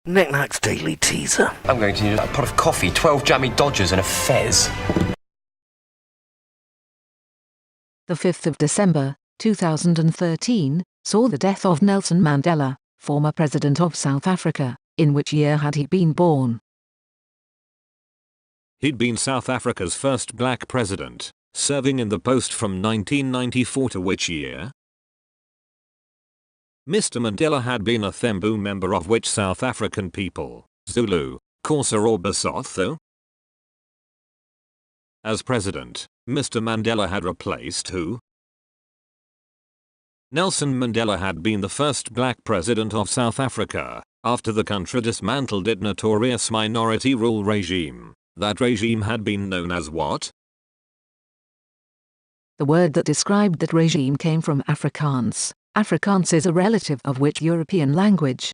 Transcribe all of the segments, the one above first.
Knick-Knack's Daily Teaser. I'm going to need a pot of coffee, 12 jammy Dodgers and a fez. The 5th of December, 2013, saw the death of Nelson Mandela, former president of South Africa. In which year had he been born? He'd been South Africa's first black president, serving in the post from 1994 to which year? Mr. Mandela had been a Thembu member of which South African people, Zulu, Xhosa or Basotho? As president, Mr. Mandela had replaced who? Nelson Mandela had been the first black president of South Africa, after the country dismantled its notorious minority rule regime. That regime had been known as what? The word that described that regime came from Afrikaans. Afrikaans is a relative of which European language?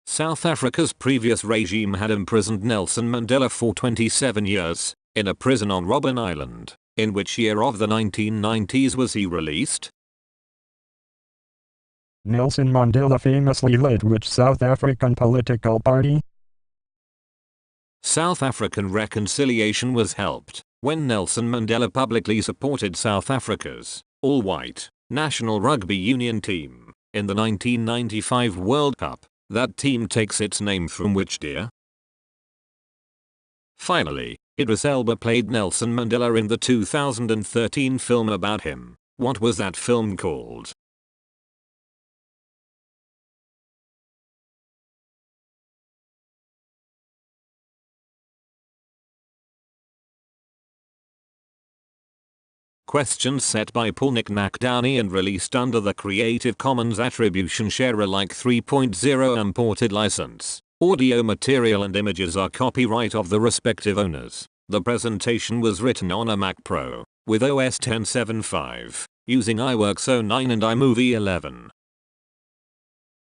South Africa's previous regime had imprisoned Nelson Mandela for 27 years, in a prison on Robben Island. In which year of the 1990s was he released? Nelson Mandela famously led which South African political party? South African reconciliation was helped when Nelson Mandela publicly supported South Africa's all-white national rugby union team in the 1995 World Cup. That team takes its name from which deer? Finally, Idris Elba played Nelson Mandela in the 2013 film about him. What was that film called? Questions set by Paul Knick-Knack Downey and released under the Creative Commons Attribution Share Alike 3.0 imported license. Audio material and images are copyright of the respective owners. The presentation was written on a Mac Pro with OS X 7.5 using iWorks 09 and iMovie 11.